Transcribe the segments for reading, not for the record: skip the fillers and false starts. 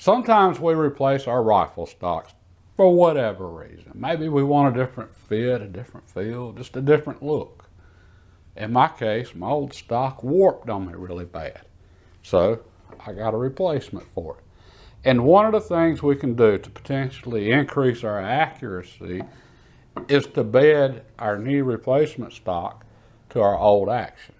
Sometimes we replace our rifle stocks for whatever reason. Maybe we want a different fit, a different feel, just a different look. In my case, my old stock warped on me really bad. So I got a replacement for it. And one of the things we can do to potentially increase our accuracy is to bed our new replacement stock to our old action.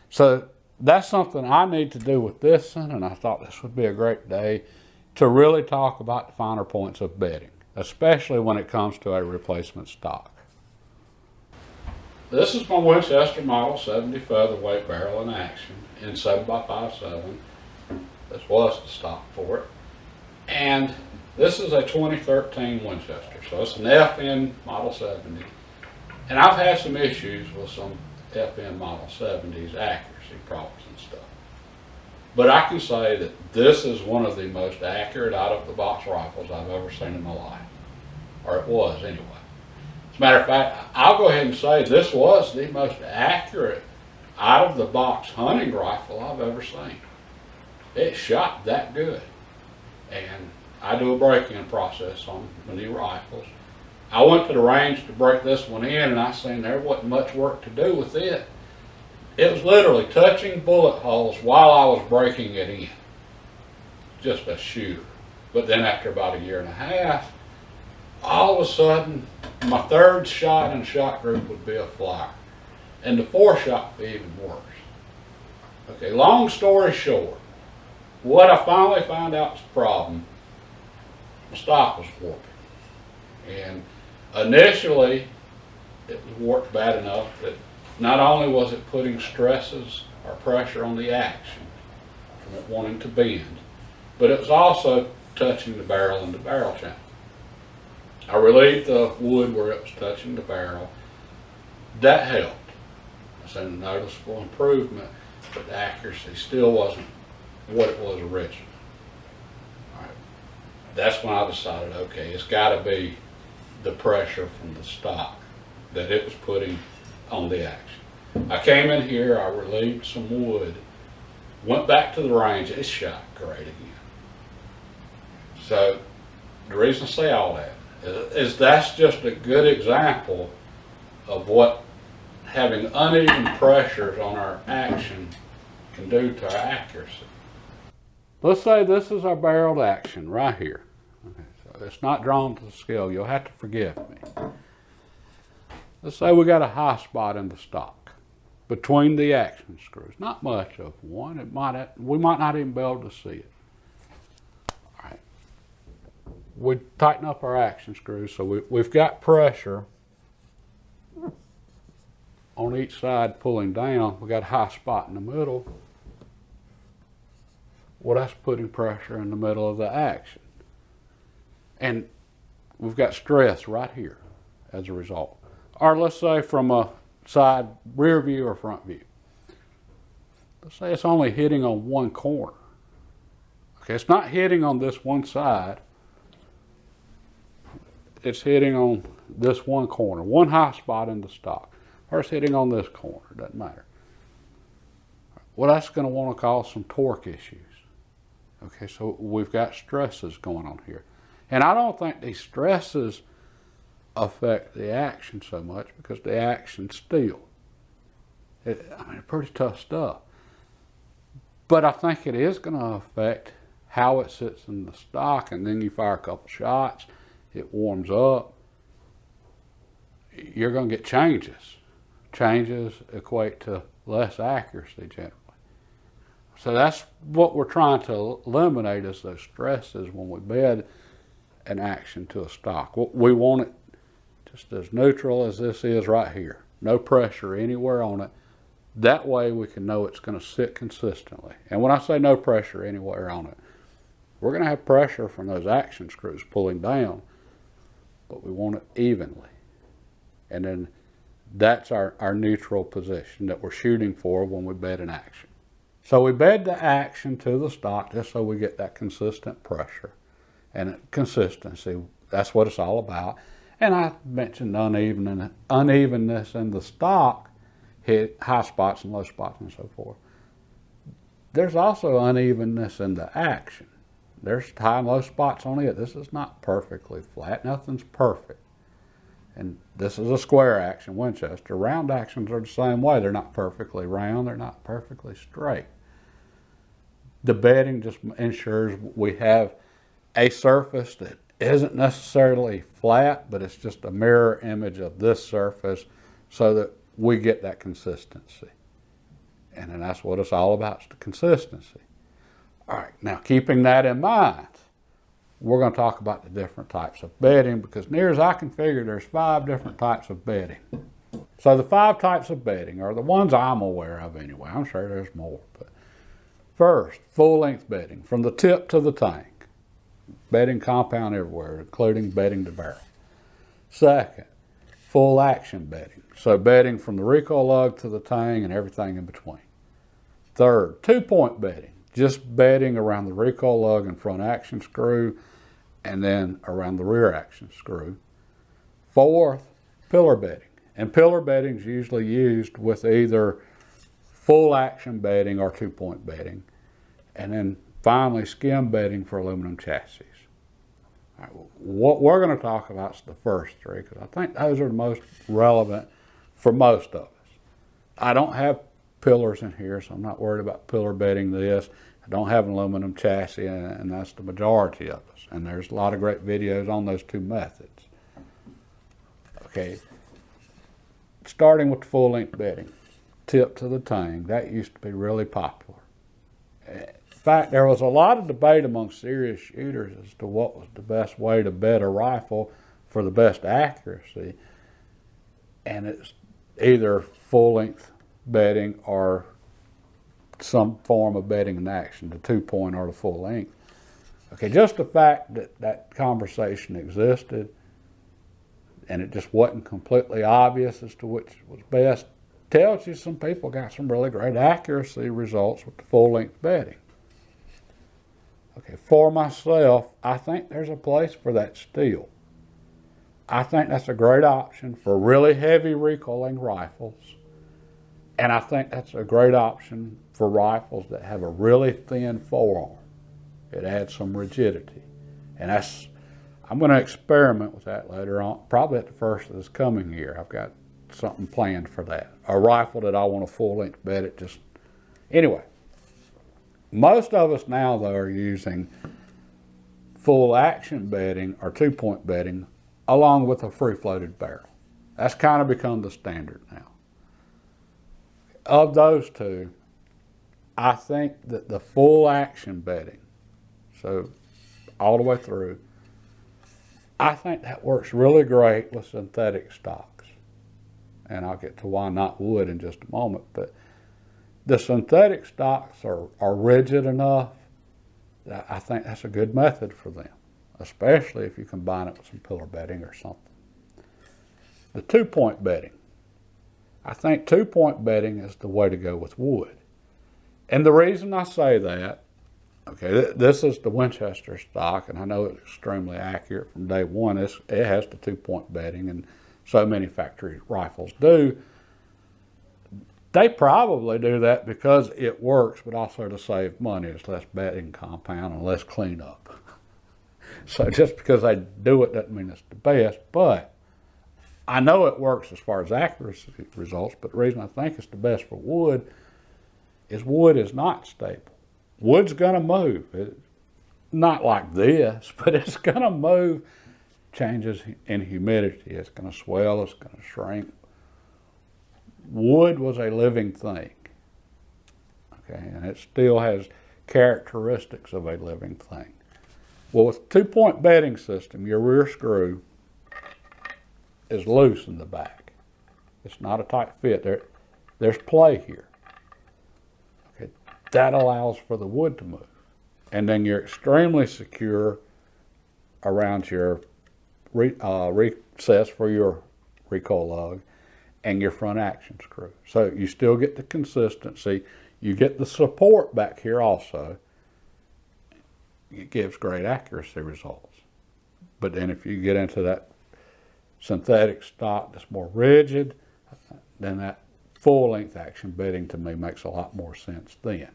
So that's something I need to do with this one, and I thought this would be a great day to really talk about the finer points of bedding, especially when it comes to a replacement stock. This is my Winchester Model 70 featherweight barrel in action in 7x57. This was the stock for it. And this is a 2013 Winchester, so it's an FN Model 70. And I've had some issues with some FN Model 70s accuracy problems and stuff. But I can say that this is one of the most accurate out-of-the-box rifles I've ever seen in my life. Or it was, anyway. As a matter of fact, I'll go ahead and say this was the most accurate out-of-the-box hunting rifle I've ever seen. It shot that good. And I do a break-in process on the new rifles. I went to the range to break this one in, and I seen there wasn't much work to do with it. It was literally touching bullet holes while I was breaking it in. Just a shooter. But then after about a year and a half, all of a sudden, my third shot in the shot group would be a flyer. And the fourth shot would be even worse. Okay, long story short, what I finally found out was the problem, my stock was warping. And initially, it was warped bad enough that not only was it putting stresses or pressure on the action from it wanting to bend, but it was also touching the barrel and the barrel channel. I relieved the wood where it was touching the barrel. That helped. I seen a noticeable improvement, but the accuracy still wasn't what it was originally. All right. That's when I decided, okay, it's got to be the pressure from the stock that it was putting on the action. I came in here, I relieved some wood, went back to the range, it shot great again. So the reason I say all that is that's just a good example of what having uneven pressures on our action can do to our accuracy. Let's say this is our barreled action right here. Okay, so it's not drawn to the scale. You'll have to forgive me. Let's say we got a high spot in the stock between the action screws. Not much of one. We might not even be able to see it. All right. We tighten up our action screws so we've got pressure on each side pulling down. We got a high spot in the middle. Well, that's putting pressure in the middle of the action. And we've got stress right here as a result. Or let's say from a side rear view or front view. Let's say it's only hitting on one corner. Okay, it's not hitting on this one side. It's hitting on this one corner, one high spot in the stock. Or it's hitting on this corner, doesn't matter. Well, that's going to want to cause some torque issues. Okay, so we've got stresses going on here. And I don't think these stresses affect the action so much because the action's steel. It's pretty tough stuff. But I think it is going to affect how it sits in the stock, and then you fire a couple shots, it warms up. You're going to get changes. Changes equate to less accuracy generally. So that's what we're trying to eliminate is those stresses when we bed an action to a stock. We want it just as neutral as this is right here. No pressure anywhere on it. That way we can know it's going to sit consistently. And when I say no pressure anywhere on it, we're going to have pressure from those action screws pulling down, but we want it evenly. And then that's our neutral position that we're shooting for when we bed an action. So we bed the action to the stock just so we get that consistent pressure and consistency. That's what it's all about. And I mentioned unevenness in the stock, hit high spots and low spots and so forth. There's also unevenness in the action. There's high and low spots on it. This is not perfectly flat. Nothing's perfect. And this is a square action Winchester. Round actions are the same way. They're not perfectly round. They're not perfectly straight. The bedding just ensures we have a surface that isn't necessarily flat, but it's just a mirror image of this surface so that we get that consistency. And then that's what it's all about, is the consistency. All right, now keeping that in mind, we're going to talk about the different types of bedding, because near as I can figure, there's 5 different types of bedding. So the 5 types of bedding are the ones I'm aware of anyway. I'm sure there's more. But first, full-length bedding, from the tip to the tank. Bedding compound everywhere, including bedding to barrel. Second, full action bedding. So bedding from the recoil lug to the tang and everything in between. Third, 2-point bedding. Just bedding around the recoil lug and front action screw, and then around the rear action screw. Fourth, pillar bedding. And pillar bedding is usually used with either full action bedding or 2-point bedding. And then finally, skim bedding for aluminum chassis. All right, what we're going to talk about is the first 3, because I think those are the most relevant for most of us. I don't have pillars in here, so I'm not worried about pillar bedding this. I don't have an aluminum chassis, and that's the majority of us. And there's a lot of great videos on those 2 methods. Okay, starting with the full-length bedding, tip to the tang. That used to be really popular. In fact, there was a lot of debate among serious shooters as to what was the best way to bed a rifle for the best accuracy. And it's either full-length bedding or some form of bedding in action, the 2-point or the full length. Okay, just the fact that that conversation existed and it just wasn't completely obvious as to which was best tells you some people got some really great accuracy results with the full-length bedding. Okay, for myself, I think there's a place for that still. I think that's a great option for really heavy recoiling rifles. And I think that's a great option for rifles that have a really thin forearm. It adds some rigidity. And I'm going to experiment with that later on, probably at the first of this coming year. I've got something planned for that. A rifle that I want a full-length bed. Anyway, most of us now, though, are using full-action bedding or 2-point bedding along with a free-floated barrel. That's kind of become the standard now. Of those 2, I think that the full-action bedding, so all the way through, I think that works really great with synthetic stocks. And I'll get to why not wood in just a moment. But the synthetic stocks are rigid enough that I think that's a good method for them, especially if you combine it with some pillar bedding or something. The 2-point bedding. I think 2-point bedding is the way to go with wood. And the reason I say that, okay, this is the Winchester stock, and I know it's extremely accurate from day one. It has the 2-point bedding, and so many factory rifles do. They probably do that because it works, but also to save money. It's less bedding compound and less cleanup. So just because they do it doesn't mean it's the best, but I know it works as far as accuracy results, but the reason I think it's the best for wood is not stable. Wood's going to move. Not like this, but it's going to move. Changes in humidity. It's going to swell. It's going to shrink. Wood was a living thing. Okay, and it still has characteristics of a living thing. Well, with 2-point bedding system, your rear screw is loose in the back. It's not a tight fit. There's play here. Okay, that allows for the wood to move. And then you're extremely secure around your recess for your recoil lug and your front action screw. So you still get the consistency. You get the support back here also. It gives great accuracy results. But then if you get into that synthetic stock that's more rigid, then that full-length action bedding to me makes a lot more sense then.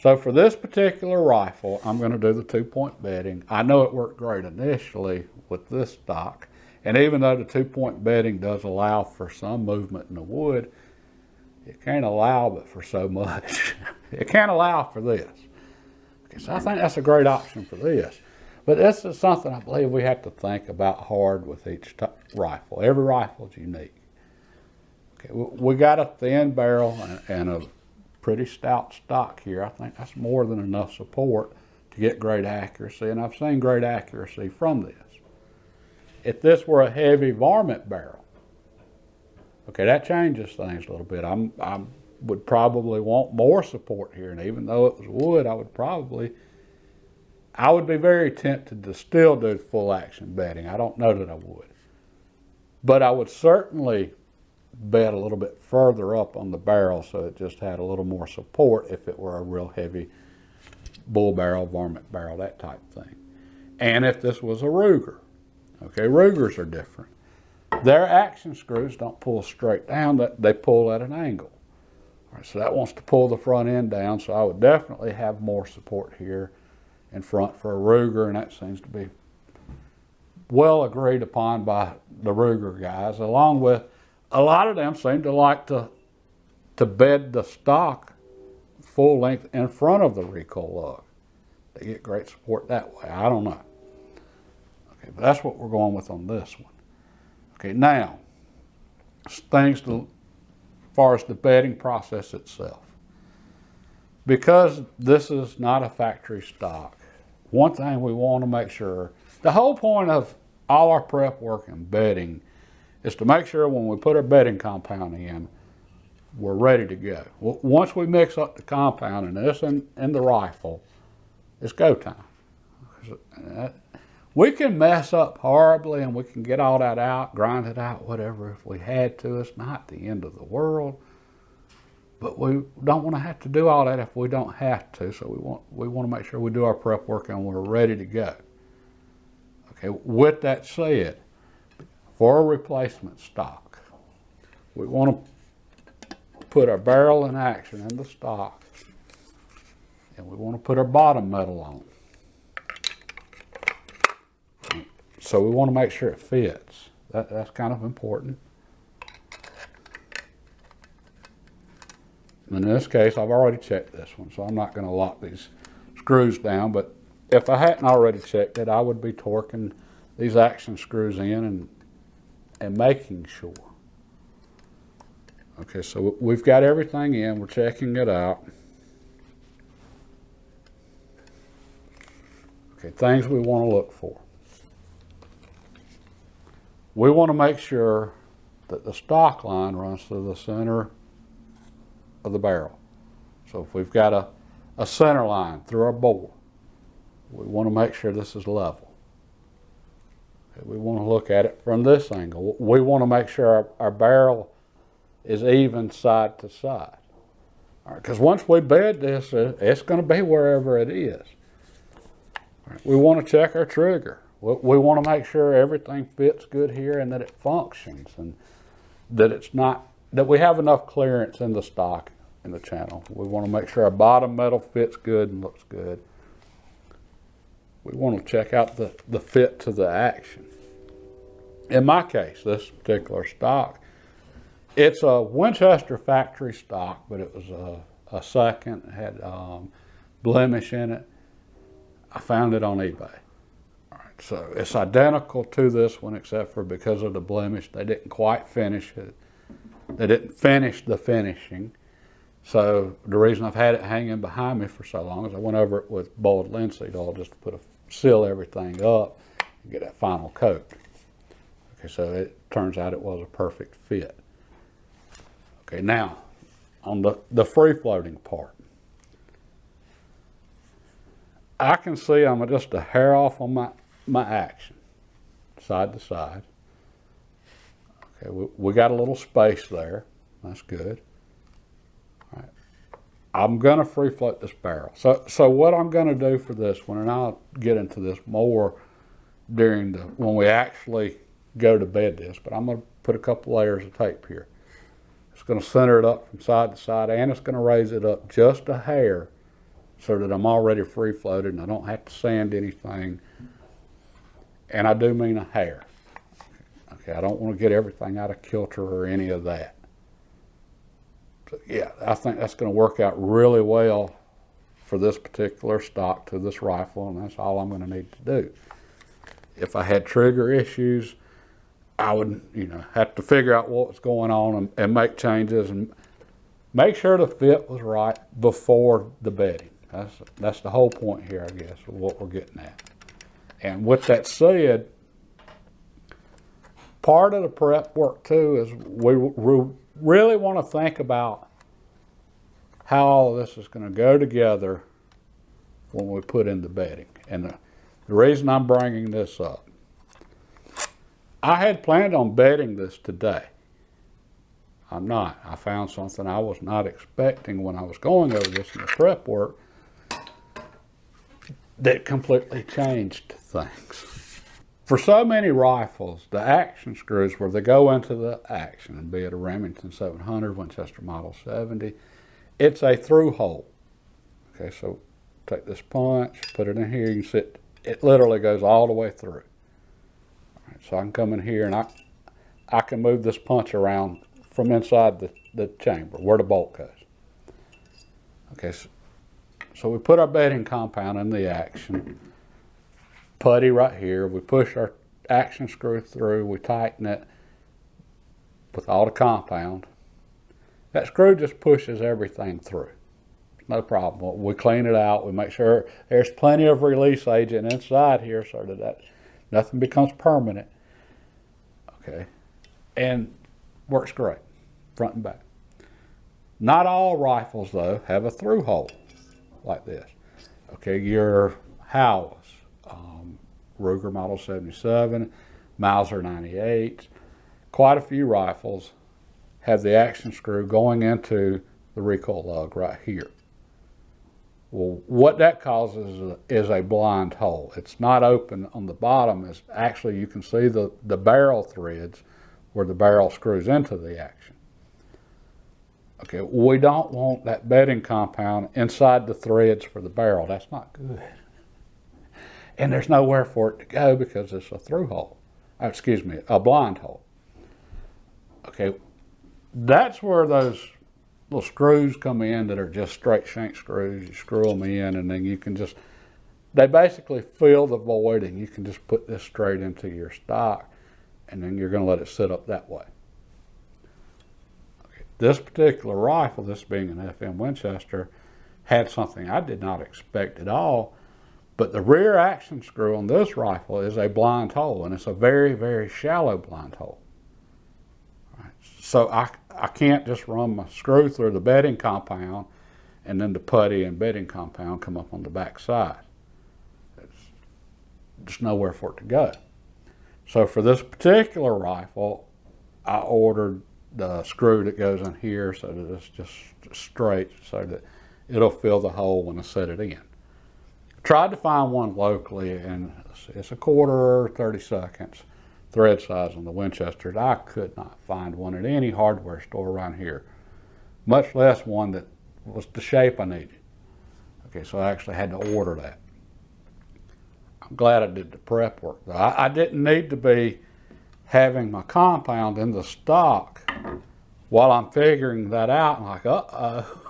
So for this particular rifle, I'm going to do the 2-point bedding. I know it worked great initially with this stock. And even though the 2-point bedding does allow for some movement in the wood, it can't allow but for so much. It can't allow for this. Okay, so I think that's a great option for this. But this is something I believe we have to think about hard with each rifle. Every rifle is unique. Okay, we got a thin barrel and a pretty stout stock here. I think that's more than enough support to get great accuracy, and I've seen great accuracy from this. If this were a heavy varmint barrel, okay, that changes things a little bit. I would probably want more support here, and even though it was wood, I would be very tempted to still do full action bedding. I don't know that I would. But I would certainly bed a little bit further up on the barrel so it just had a little more support if it were a real heavy bull barrel, varmint barrel, that type of thing. And if this was a Ruger. Okay, Rugers are different. Their action screws don't pull straight down, they pull at an angle. All right, so that wants to pull the front end down, so I would definitely have more support here in front for a Ruger, and that seems to be well agreed upon by the Ruger guys, along with a lot of them seem to like to bed the stock full length in front of the recoil lug. They get great support that way. I don't know. Okay, but that's what we're going with on this one. Okay, now, things as far as the bedding process itself. Because this is not a factory stock, one thing we want to make sure, the whole point of all our prep work and bedding is to make sure when we put our bedding compound in, we're ready to go. Once we mix up the compound and this in the rifle, it's go time. We can mess up horribly and we can get all that out, grind it out, whatever, if we had to. It's not the end of the world. But we don't want to have to do all that if we don't have to. So we want to make sure we do our prep work and we're ready to go. Okay, with that said, for a replacement stock, we want to put our barrel in action in the stock, and we want to put our bottom metal on. So we want to make sure it fits. That's kind of important. In this case, I've already checked this one, so I'm not going to lock these screws down, but if I hadn't already checked it, I would be torquing these action screws in and making sure. Okay, so we've got everything in, we're checking it out. Okay, things we want to look for. We want to make sure that the stock line runs through the center of the barrel. So if we've got a center line through our bore, we want to make sure this is level. Okay, we want to look at it from this angle. We want to make sure our barrel is even side to side. All right, because once we bed this, it's going to be wherever it is. All right, we want to check our trigger. We want to make sure everything fits good here and that it functions and that it's not, that we have enough clearance in the stock in the channel. We want to make sure our bottom metal fits good and looks good. We want to check out the fit to the action. In my case, this particular stock, it's a Winchester factory stock, but it was a second, it had blemish in it. I found it on eBay. So it's identical to this one, except for because of the blemish, they didn't quite finish it. They didn't finish the finishing. So the reason I've had it hanging behind me for so long is I went over it with boiled linseed oil just to seal everything up and get that final coat. Okay, so it turns out it was a perfect fit. Okay, now on the free floating part, I can see I'm just a hair off on my action, side to side. Okay, we got a little space there. That's good. All right. I'm going to free float this barrel. So what I'm going to do for this one, and I'll get into this more during when we actually go to bed this, but I'm going to put a couple layers of tape here. It's going to center it up from side to side, and it's going to raise it up just a hair so that I'm already free floated and I don't have to sand anything. And I do mean a hair. Okay, I don't want to get everything out of kilter or any of that. So yeah, I think that's going to work out really well for this particular stock to this rifle, and that's all I'm going to need to do. If I had trigger issues, I would, have to figure out what was going on and make changes and make sure the fit was right before the bedding. That's the whole point here, I guess, of what we're getting at. And with that said, part of the prep work too is we really want to think about how all of this is going to go together when we put in the bedding. And the reason I'm bringing this up, I had planned on bedding this today. I'm not. I found something I was not expecting when I was going over this in the prep work that completely changed things. For so many rifles, the action screws where they go into the action, and be it a Remington 700, Winchester Model 70, it's a through hole. Okay, so take this punch, put it in here, you can see it literally goes all the way through. All right, so I can come in here and I can move this punch around from inside the chamber where the bolt goes. Okay, so we put our bedding compound in the action, putty right here, we push our action screw through, we tighten it with all the compound. That screw just pushes everything through. No problem. We clean it out, we make sure there's plenty of release agent inside here so that nothing becomes permanent. Okay, and works great, front and back. Not all rifles, though, have a through hole like this. Okay, your Howells, Ruger Model 77, Mauser 98, quite a few rifles have the action screw going into the recoil lug right here. Well, what that causes is a blind hole. It's not open on the bottom. It's actually, you can see the barrel threads where the barrel screws into the action. Okay, we don't want that bedding compound inside the threads for the barrel. That's not good. And there's nowhere for it to go because it's a through hole. Excuse me, a blind hole. Okay, that's where those little screws come in that are just straight shank screws. You screw them in and then you can just, they basically fill the void and you can just put this straight into your stock and then you're going to let it sit up that way. Okay. This particular rifle, this being an FM Winchester, had something I did not expect at all, but the rear action screw on this rifle is a blind hole, and it's a very, very shallow blind hole. Right. So I can't just run my screw through the bedding compound and then the putty and bedding compound come up on the back side. There's just nowhere for it to go. So for this particular rifle, I ordered the screw that goes in here so that it's just straight so that it'll fill the hole when I set it in. Tried to find one locally, and it's a 1/4, 30 thread size on the Winchester. I could not find one at any hardware store around here, much less one that was the shape I needed. Okay, so I actually had to order that. I'm glad I did the prep work, though. I didn't need to be having my compound in the stock while I'm figuring that out. I'm like, uh-oh.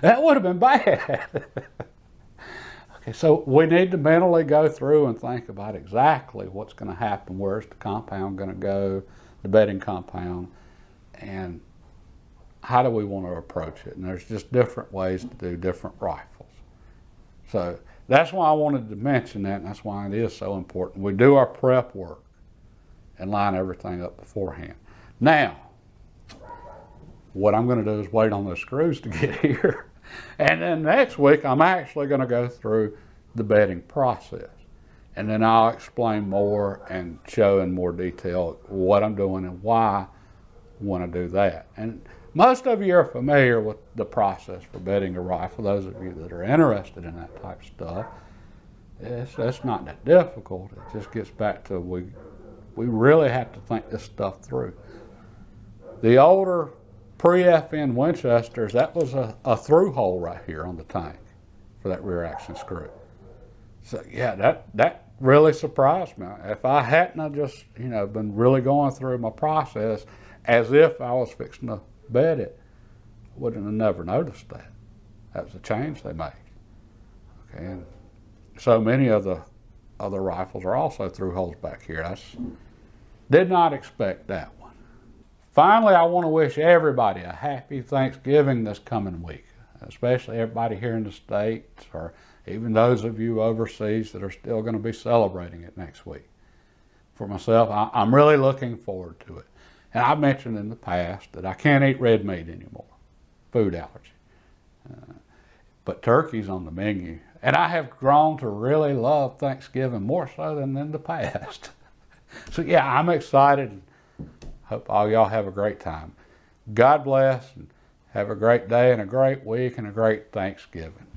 That would have been bad. Okay, so we need to mentally go through and think about exactly what's going to happen. Where's the compound going to go, the bedding compound, and how do we want to approach it? And there's just different ways to do different rifles. So that's why I wanted to mention that, and that's why it is so important. We do our prep work and line everything up beforehand. Now, what I'm going to do is wait on those screws to get here. And then next week, I'm actually going to go through the bedding process. And then I'll explain more and show in more detail what I'm doing and why I want to do that. And most of you are familiar with the process for bedding a rifle. Those of you that are interested in that type of stuff, it's not that difficult. It just gets back to we really have to think this stuff through. The older pre-FN Winchesters, that was a through hole right here on the tank for that rear action screw. So yeah, that really surprised me. If I hadn't have just, been really going through my process as if I was fixing to bed it, I wouldn't have never noticed that. That was a change they made. Okay, and so many of the other rifles are also through holes back here. Did not expect that one. Finally, I want to wish everybody a happy Thanksgiving this coming week, especially everybody here in the States, or even those of you overseas that are still going to be celebrating it next week. For myself, I'm really looking forward to it. And I've mentioned in the past that I can't eat red meat anymore, food allergy. But turkey's on the menu. And I have grown to really love Thanksgiving more so than in the past. So yeah, I'm excited. Hope all y'all have a great time. God bless, and have a great day and a great week and a great Thanksgiving.